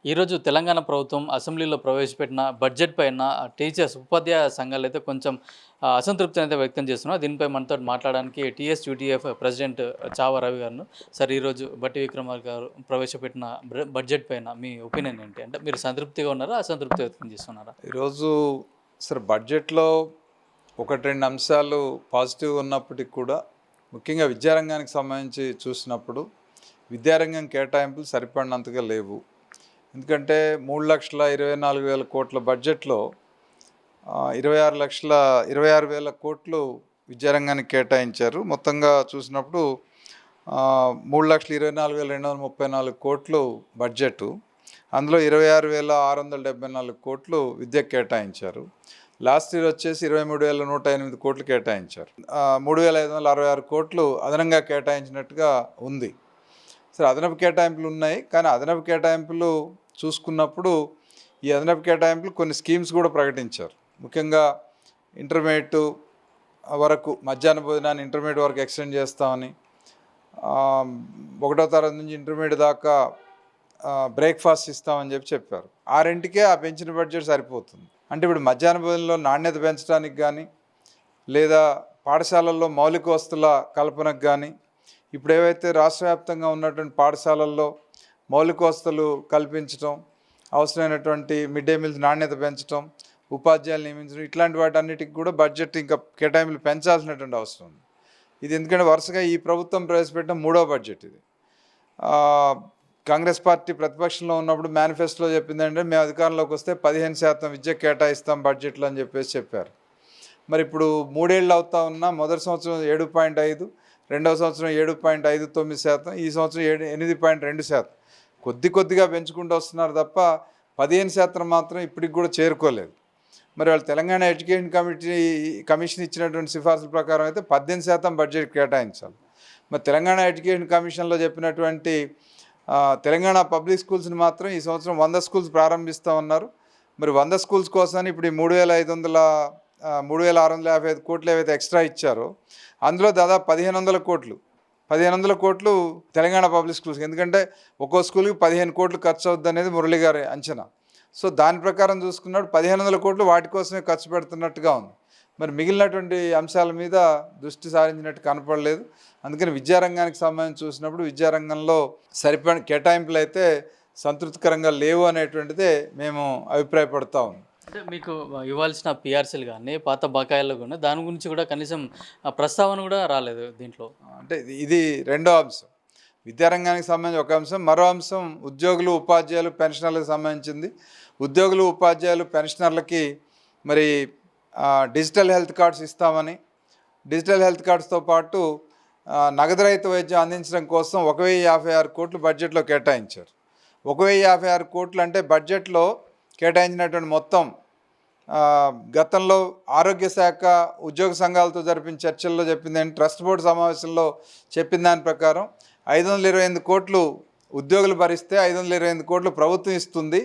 ఈరోజు తెలంగాణ ప్రభుత్వం అసెంబ్లీలో ప్రవేశపెట్టిన బడ్జెట్ పైన టీచర్స్ ఉపాధ్యాయ సంఘాలు అయితే కొంచెం అసంతృప్తిని అయితే వ్యక్తం చేస్తున్నారు. దీనిపై మనతో మాట్లాడడానికి టీఎస్‌యూటీఎఫ్ ప్రెసిడెంట్ చావా రవి గారు. సార్, ఈరోజు బట్టి విక్రమార్క గారు ప్రవేశపెట్టిన బడ్జెట్ పైన మీ ఒపీనియన్ ఏంటి? అంటే మీరు సంతృప్తిగా ఉన్నారా? అసంతృప్తి వ్యక్తం చేస్తున్నారా? ఈరోజు సార్ బడ్జెట్లో ఒకటి రెండు అంశాలు పాజిటివ్ ఉన్నప్పటికీ కూడా ముఖ్యంగా విద్యారంగానికి సంబంధించి చూసినప్పుడు విద్యారంగం కేటాయింపులు సరిపడినంతగా లేవు. ఎందుకంటే 3,24,000 కోట్ల బడ్జెట్లో 26,26,000 కోట్లు విద్యారంగానికి కేటాయించారు. మొత్తంగా చూసినప్పుడు 3,24,234 కోట్లు బడ్జెట్, అందులో 26,674 కోట్లు విద్యకు కేటాయించారు. లాస్ట్ ఇయర్ వచ్చేసి 23,108 కోట్లు కేటాయించారు. 3,566 కోట్లు అదనంగా కేటాయించినట్టుగా ఉంది. సరే, అదనపు కేటాయింపులు ఉన్నాయి, కానీ అదనపు కేటాయింపులు చూసుకున్నప్పుడు ఈ అదనపు కేటాయింపులు కొన్ని స్కీమ్స్ కూడా ప్రకటించారు. ముఖ్యంగా ఇంటర్మీడియట్ వరకు మధ్యాహ్న భోజనాన్ని ఇంటర్మీడియట్ వరకు ఎక్స్టెండ్ చేస్తామని, 1వ తరగతి నుంచి ఇంటర్మీడియట్ దాకా బ్రేక్ఫాస్ట్ ఇస్తామని చెప్పారు. ఆ రెంటికే ఆ పెంచిన బడ్జెట్ సరిపోతుంది. అంటే ఇప్పుడు మధ్యాహ్న భోజనంలో నాణ్యత పెంచడానికి కానీ, లేదా పాఠశాలల్లో మౌలిక వస్తువుల కల్పనకు కానీ, ఇప్పుడు ఏవైతే రాష్ట్ర వ్యాప్తంగా ఉన్నటువంటి పాఠశాలల్లో మౌలిక వసతులు కల్పించడం, అవసరమైనటువంటి మిడ్ డే మీల్స్ నాణ్యత పెంచడం, ఉపాధ్యాయులు నియమించడం, ఇట్లాంటి వాటన్నిటికి కూడా బడ్జెట్ ఇంకా కేటాయింపులు పెంచాల్సినటువంటి అవసరం ఉంది. ఇది ఎందుకంటే వరుసగా ఈ ప్రభుత్వం ప్రవేశపెట్టిన 3వ బడ్జెట్ ఇది. కాంగ్రెస్ పార్టీ ప్రతిపక్షంలో ఉన్నప్పుడు మేనిఫెస్టోలో చెప్పిందంటే మేము అధికారంలోకి వస్తే 15% విద్యకు కేటాయిస్తాం బడ్జెట్లో అని చెప్పారు. మరి ఇప్పుడు 3 ఏళ్ళు అవుతా ఉన్నా మొదటి సంవత్సరం 7.5, రెండవ సంవత్సరం 7.59%, ఈ సంవత్సరం 8.2%. కొద్దిగా పెంచుకుంటూ వస్తున్నారు తప్ప 15% మాత్రం ఇప్పటికి కూడా చేరుకోలేదు. మరి వాళ్ళు తెలంగాణ ఎడ్యుకేషన్ కమిషన్ ఇచ్చినటువంటి సిఫార్సుల ప్రకారం అయితే 18% బడ్జెట్ కేటాయించాలి. మరి తెలంగాణ ఎడ్యుకేషన్ కమిషన్లో చెప్పినటువంటి తెలంగాణ పబ్లిక్ స్కూల్స్ని మాత్రం ఈ సంవత్సరం 100 స్కూల్స్ ప్రారంభిస్తామన్నారు. మరి 100 స్కూల్స్ కోసాన్ని ఇప్పుడు 3,655 కోట్లు ఏవైతే ఎక్స్ట్రా ఇచ్చారో అందులో దాదాపు 1,500 కోట్లు తెలంగాణ పబ్లిక్ స్కూల్స్కి. ఎందుకంటే ఒక్కో స్కూల్కి 15 కోట్లు ఖర్చు అవుద్ది అనేది మురళి గారి అంచనా. సో దాని ప్రకారం చూసుకున్నప్పుడు 1,500 కోట్లు వాటి కోసమే ఖర్చు పెడుతున్నట్టుగా ఉంది. మరి మిగిలినటువంటి అంశాల మీద దృష్టి సారించినట్టు కనపడలేదు. అందుకని విద్యారంగానికి సంబంధించి చూసినప్పుడు విద్యారంగంలో సరిపడిన కేటాయింపులు అయితే సంతృప్తికరంగా లేవు అనేటువంటిదే మేము అభిప్రాయపడతా ఉన్నాం. అంటే మీకు ఇవ్వాల్సిన పిఆర్సీలు కానీ, పాత బకాయిలు కానీ, దాని గురించి కూడా కనీసం ప్రస్తావన కూడా రాలేదు దీంట్లో. అంటే ఇది రెండో అంశం. విద్యారంగానికి సంబంధించి ఒక అంశం. మరో అంశం ఉద్యోగులు, ఉపాధ్యాయులు, పెన్షనర్లకు సంబంధించింది. ఉద్యోగులు, ఉపాధ్యాయులు, పెన్షనర్లకి మరి డిజిటల్ హెల్త్ కార్డ్స్ ఇస్తామని, డిజిటల్ హెల్త్ కార్డ్స్తో పాటు నగదు రహిత వైద్యం అందించడం కోసం 1,056 కోట్లు బడ్జెట్లో కేటాయించారు. 1,056 కోట్లు అంటే బడ్జెట్లో కేటాయించినటువంటి మొత్తం గతంలో ఆరోగ్య శాఖ ఉద్యోగ సంఘాలతో జరిపిన చర్చల్లో చెప్పింది ఏంటి, ట్రస్ట్ బోర్డు సమావేశంలో చెప్పిన దాని ప్రకారం 528 కోట్లు ఉద్యోగులు భరిస్తే 528 కోట్లు ప్రభుత్వం ఇస్తుంది.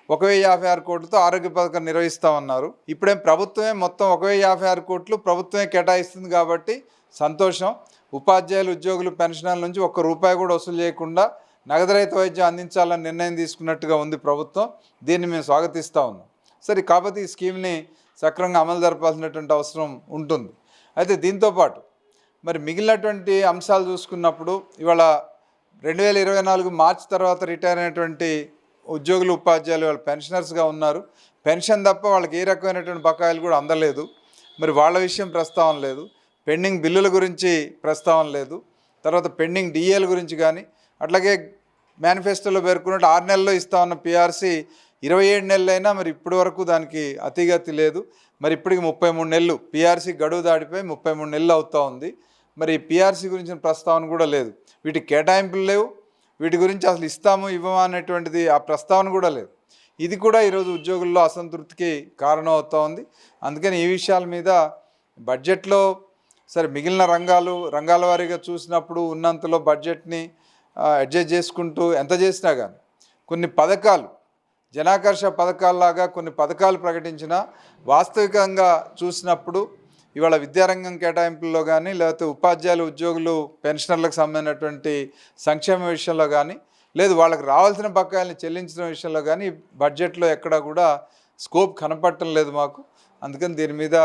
1,056 కోట్లతో ఆరోగ్య పథకం నిర్వహిస్తామన్నారు. ఇప్పుడేం ప్రభుత్వమే మొత్తం 1,056 కోట్లు ప్రభుత్వమే కేటాయిస్తుంది కాబట్టి సంతోషం. ఉపాధ్యాయులు, ఉద్యోగులు, పెన్షనర్ల నుంచి ఒక్క రూపాయి కూడా వసూలు చేయకుండా నగదు రహిత వైద్యం అందించాలని నిర్ణయం తీసుకున్నట్టుగా ఉంది ప్రభుత్వం. దీన్ని మేము స్వాగతిస్తూ ఉన్నాం. సరే, కాబట్టి ఈ స్కీమ్ని సక్రమంగా అమలు జరపాల్సినటువంటి అవసరం ఉంటుంది. అయితే దీంతోపాటు మరి మిగిలినటువంటి అంశాలు చూసుకున్నప్పుడు ఇవాళ 2024 మార్చి తర్వాత రిటైర్ అయినటువంటి ఉద్యోగులు, ఉపాధ్యాయులు వాళ్ళు పెన్షనర్స్గా ఉన్నారు. పెన్షన్ తప్ప వాళ్ళకి ఏ రకమైనటువంటి బకాయిలు కూడా అందలేదు. మరి వాళ్ళ విషయం ప్రస్తావన లేదు. పెండింగ్ బిల్లుల గురించి ప్రస్తావన లేదు. తర్వాత పెండింగ్ డిఏల గురించి కానీ, అట్లాగే మేనిఫెస్టోలో పేర్కొన్నట్టు 6 నెలల్లో ఇస్తామన్న పిఆర్సీ 27 నెలలైనా మరి ఇప్పటి వరకు దానికి అతిగతి లేదు. మరి ఇప్పటికి 33 నెలలు పిఆర్సీ గడువు దాటిపోయి 33 నెలలు అవుతూ ఉంది. మరి పిఆర్సీ గురించిన ప్రస్తావన కూడా లేదు. వీటికి కేటాయింపులు లేవు. వీటి గురించి అసలు ఇస్తాము ఇవ్వమా అనేటువంటిది ఆ ప్రస్తావన కూడా లేదు. ఇది కూడా ఈరోజు ఉద్యోగుల్లో అసంతృప్తికి కారణం అవుతూ ఉంది. అందుకని ఈ విషయాల మీద బడ్జెట్లో సరే మిగిలిన రంగాల వారీగా చూసినప్పుడు ఉన్నంతలో బడ్జెట్ని అడ్జస్ట్ చేసుకుంటూ ఎంత చేసినా కానీ కొన్ని పథకాలు జనాకర్ష పథకాల్లాగా కొన్ని పథకాలు ప్రకటించినా వాస్తవికంగా చూసినప్పుడు ఇవాళ విద్యారంగం కేటాయింపుల్లో కానీ, లేకపోతే ఉపాధ్యాయులు, ఉద్యోగులు, పెన్షనర్లకు సంబంధించినటువంటి సంక్షేమ విషయంలో కానీ లేదు వాళ్ళకి రావాల్సిన బకాయిల్ని చెల్లించడం విషయంలో కానీ బడ్జెట్లో ఎక్కడా కూడా స్కోప్ కనపడటం లేదు మాకు. అందుకని దీని మీద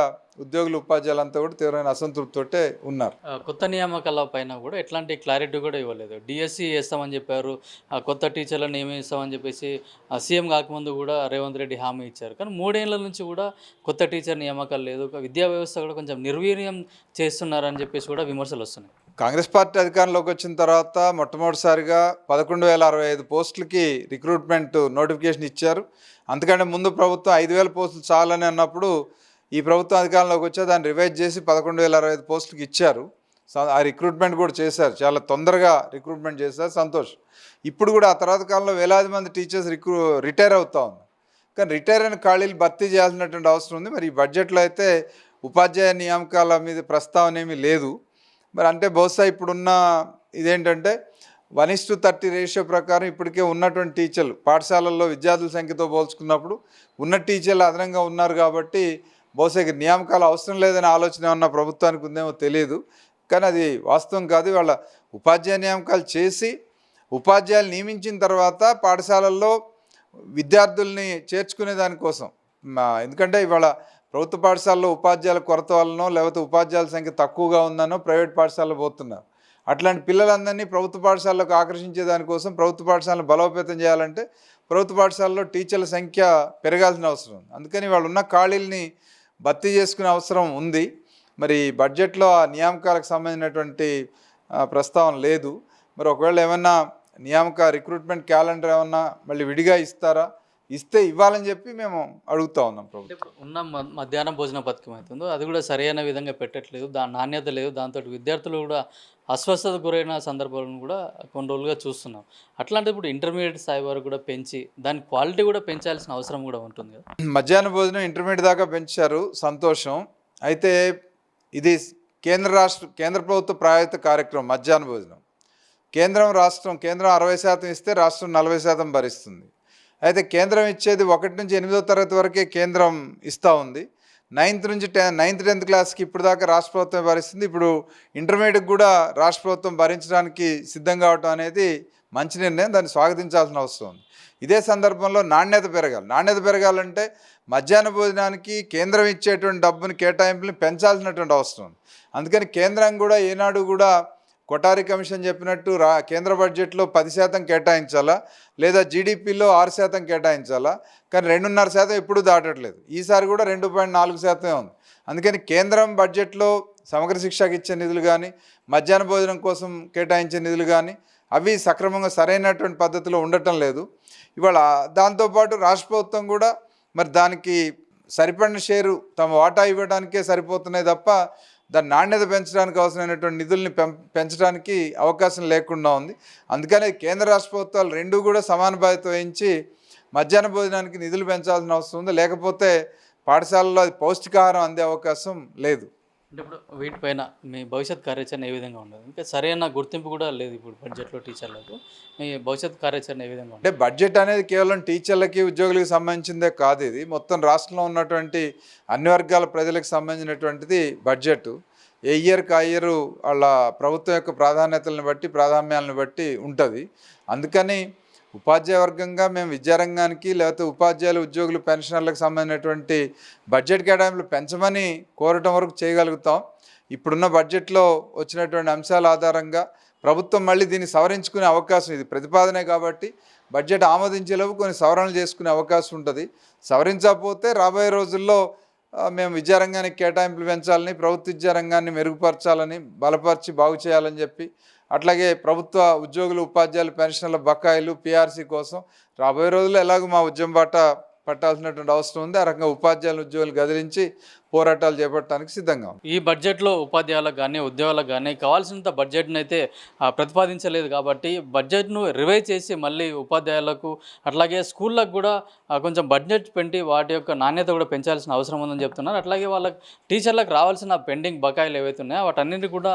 ఉద్యోగులు ఉపాధ్యాయులంతా కూడా తీవ్రమైన అసంతృప్తితోటే ఉన్నారు. కొత్త నియామకాల పైన కూడా ఎట్లాంటి క్లారిటీ కూడా ఇవ్వలేదు. డిఎస్సి వేస్తామని చెప్పారు, కొత్త టీచర్లను నియమిస్తామని చెప్పేసి సీఎం కాకముందు కూడా రేవంత్ రెడ్డి హామీ ఇచ్చారు. కానీ 3 ఏళ్ల నుంచి కూడా కొత్త టీచర్ నియామకాలు లేదు. విద్యా వ్యవస్థ కూడా కొంచెం నిర్వీర్యం చేస్తున్నారని చెప్పేసి కూడా విమర్శలు వస్తున్నాయి. కాంగ్రెస్ పార్టీ అధికారంలోకి వచ్చిన తర్వాత మొట్టమొదటిసారిగా 11,065 పోస్టులకి రిక్రూట్మెంట్ నోటిఫికేషన్ ఇచ్చారు. అంతకంటే ముందు ప్రభుత్వం 5,000 పోస్టులు చాలని అన్నప్పుడు ఈ ప్రభుత్వం అధికారంలోకి వచ్చా దాన్ని రివైజ్ చేసి 11,065 పోస్టులకి ఇచ్చారు. ఆ రిక్రూట్మెంట్ కూడా చేశారు, చాలా తొందరగా రిక్రూట్మెంట్ చేశారు, సంతోషం. ఇప్పుడు కూడా ఆ తర్వాత కాలంలో వేలాది మంది టీచర్స్ రిటైర్ అవుతా ఉన్నారు. కానీ రిటైర్ అయిన ఖాళీలు భర్తీ చేయాల్సినటువంటి అవసరం ఉంది. మరి ఈ బడ్జెట్లో అయితే ఉపాధ్యాయ నియామకాల మీద ప్రస్తావన ఏమీ లేదు. మరి అంటే బహుశా ఇప్పుడున్న ఇదేంటంటే 1:30 రేషియో ప్రకారం ఇప్పటికే ఉన్నటువంటి టీచర్లు పాఠశాలల్లో విద్యార్థుల సంఖ్యతో పోల్చుకున్నప్పుడు ఉన్న టీచర్లు అదనంగా ఉన్నారు కాబట్టి బహుశా నియామకాలు అవసరం లేదనే ఆలోచన ఏమన్నా ప్రభుత్వానికి ఉందేమో తెలియదు. కానీ అది వాస్తవం కాదు. వాళ్ళ ఉపాధ్యాయ నియామకాలు చేసి ఉపాధ్యాయులు నియమించిన తర్వాత పాఠశాలల్లో విద్యార్థుల్ని చేర్చుకునే దానికోసం, ఎందుకంటే ఇవాళ ప్రభుత్వ పాఠశాలలో ఉపాధ్యాయుల కొరత వల్లనో లేకపోతే ఉపాధ్యాయుల సంఖ్య తక్కువగా ఉందనో ప్రైవేట్ పాఠశాలలో పోతున్నారు. అట్లాంటి పిల్లలందరినీ ప్రభుత్వ పాఠశాలకు ఆకర్షించే దానికోసం ప్రభుత్వ పాఠశాలను బలోపేతం చేయాలంటే ప్రభుత్వ పాఠశాలలో టీచర్ల సంఖ్య పెరగాల్సిన అవసరం ఉంది. అందుకని వాళ్ళు ఉన్న ఖాళీల్ని భర్తీ చేసుకునే అవసరం ఉంది. మరి బడ్జెట్లో ఆ నియామకాలకు సంబంధించినటువంటి ప్రస్తావన లేదు. మరి ఒకవేళ ఏమన్నా రిక్రూట్మెంట్ క్యాలెండర్ ఏమన్నా మళ్ళీ విడిగా ఇస్తారా, ఇస్తే ఇవ్వాలని చెప్పి మేము అడుగుతా ఉన్నాం ప్రభుత్వం. ఉన్న మధ్యాహ్న భోజన పథకం అవుతుందో అది కూడా సరైన విధంగా పెట్టట్లేదు, దాని నాణ్యత లేదు. దాంతో విద్యార్థులు కూడా అస్వస్థత గురైన సందర్భాలను కూడా కొన్ని రోజులుగా చూస్తున్నాం. అట్లాంటప్పుడు ఇంటర్మీడియట్ స్థాయి వరకు కూడా పెంచి దాని క్వాలిటీ కూడా పెంచాల్సిన అవసరం కూడా ఉంటుంది కదా. మధ్యాహ్న భోజనం ఇంటర్మీడియట్ దాకా పెంచారు, సంతోషం. అయితే ఇది కేంద్ర ప్రభుత్వ ప్రాయోజిత కార్యక్రమం మధ్యాహ్న భోజనం. కేంద్రం 60% ఇస్తే రాష్ట్రం 40% భరిస్తుంది. అయితే కేంద్రం ఇచ్చేది 1 నుంచి 8వ తరగతి వరకే కేంద్రం ఇస్తూ ఉంది. 9th 10th క్లాస్కి ఇప్పుడు దాకా రాష్ట్ర ప్రభుత్వం భరిస్తుంది. ఇప్పుడు ఇంటర్మీడియట్కి కూడా రాష్ట్ర ప్రభుత్వం భరించడానికి సిద్ధం కావటం అనేది మంచి నిర్ణయం, దాన్ని స్వాగతించాల్సిన అవసరం ఉంది. ఇదే సందర్భంలో నాణ్యత పెరగాలంటే మధ్యాహ్న భోజనానికి కేంద్రం ఇచ్చేటువంటి డబ్బుని కేటాయింపుని పెంచాల్సినటువంటి అవసరం ఉంది. అందుకని కేంద్రం కూడా ఏనాడు కూడా కొఠారి కమిషన్ చెప్పినట్టు కేంద్ర బడ్జెట్లో 10% కేటాయించాలా, లేదా జీడిపిలో 6% కేటాయించాలా, కానీ 2.5% ఎప్పుడూ దాటట్లేదు. ఈసారి కూడా 2.4% ఉంది. అందుకని కేంద్రం బడ్జెట్లో సమగ్ర శిక్షకి ఇచ్చే నిధులు కానీ మధ్యాహ్న భోజనం కోసం కేటాయించే నిధులు కానీ అవి సక్రమంగా సరైనటువంటి పద్ధతిలో ఉండటం లేదు. ఇవాళ దాంతోపాటు రాష్ట్ర ప్రభుత్వం కూడా మరి దానికి సరిపడిన షేరు తమ వాటా ఇవ్వడానికే సరిపోతున్నాయి తప్ప దాని నాణ్యత పెంచడానికి అవసరమైనటువంటి నిధుల్ని పెంచడానికి అవకాశం లేకుండా ఉంది. అందుకని కేంద్ర రాష్ట్ర ప్రభుత్వాలు రెండూ కూడా సమాన బాధ్యత వహించి మధ్యాహ్న భోజనానికి నిధులు పెంచాల్సిన అవసరం ఉంది. లేకపోతే పాఠశాలలో అది పౌష్టికాహారం అందే అవకాశం లేదు. అంటే ఇప్పుడు వీటిపైన మీ భవిష్యత్ కార్యాచరణ ఏ విధంగా ఉండదు? ఇంకా సరైన గుర్తింపు కూడా లేదు ఇప్పుడు బడ్జెట్లో టీచర్లకు. మీ భవిష్యత్ కార్యాచరణ ఏ విధంగా అంటే బడ్జెట్ అనేది కేవలం టీచర్లకి ఉద్యోగులకు సంబంధించిందే కాదు, ఇది మొత్తం రాష్ట్రంలో ఉన్నటువంటి అన్ని వర్గాల ప్రజలకు సంబంధించినటువంటిది బడ్జెట్. ఏ ఇయర్కి ఆ ఇయర్ వాళ్ళ ప్రభుత్వం యొక్క ప్రాధాన్యతలను బట్టి ప్రాధాన్యాలను బట్టి ఉంటుంది. అందుకని ఉపాధ్యాయ వర్గంగా మేము విద్యారంగానికి లేకపోతే ఉపాధ్యాయులు ఉద్యోగులు పెన్షనర్లకు సంబంధించినటువంటి బడ్జెట్ కేటాయింపులు పెంచమని కోరటం వరకు చేయగలుగుతాం. ఇప్పుడున్న బడ్జెట్లో వచ్చినటువంటి అంశాల ఆధారంగా ప్రభుత్వం మళ్ళీ దీన్ని సవరించుకునే అవకాశం, ఇది ప్రతిపాదనే కాబట్టి బడ్జెట్ ఆమోదించేలోపు కొన్ని సవరణలు చేసుకునే అవకాశం ఉంటుంది. సవరించకపోతే రాబోయే రోజుల్లో మేము విద్యారంగానికి కేటాయింపులు పెంచాలని, ప్రభుత్వ విద్యారంగాన్ని మెరుగుపరచాలని, బలపరిచి బాగు చేయాలని చెప్పి, అట్లాగే ప్రభుత్వ ఉద్యోగులు ఉపాధ్యాయులు పెన్షన్ల బకాయిలు పిఆర్సీ కోసం రాబోయే రోజుల్లో ఎలాగో మా ఉద్యమం బాట పట్టాల్సినటువంటి అవసరం ఉంది. ఆ రకంగా ఉపాధ్యాయుల ఉద్యోగులు గదిలించి పోరాటాలు చేపట్టడానికి సిద్ధంగా ఉంది. ఈ బడ్జెట్లో ఉపాధ్యాయులకు కానీ ఉద్యోగాలకు కానీ కావాల్సినంత బడ్జెట్ను అయితే ప్రతిపాదించలేదు కాబట్టి బడ్జెట్ను రివైజ్ చేసి మళ్ళీ ఉపాధ్యాయులకు అట్లాగే స్కూళ్ళకు కూడా కొంచెం బడ్జెట్ పెంచి వాటి యొక్క నాణ్యత కూడా పెంచాల్సిన అవసరం ఉందని చెప్తున్నారు. అట్లాగే వాళ్ళకి టీచర్లకు రావాల్సిన పెండింగ్ బకాయిలు ఏవైతే ఉన్నాయో వాటన్నింటినీ కూడా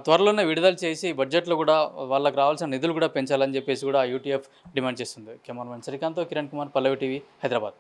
త్వరలోనే విడుదల చేసి బడ్జెట్లో కూడా వాళ్ళకి రావాల్సిన నిధులు కూడా పెంచాలని చెప్పేసి కూడా యూటీఎఫ్ డిమాండ్ చేస్తుంది. కెమెరామెన్ శ్రీకాంత్, కిరణ్ కుమార్, పల్లవి టీవీ, హైదరాబాద్.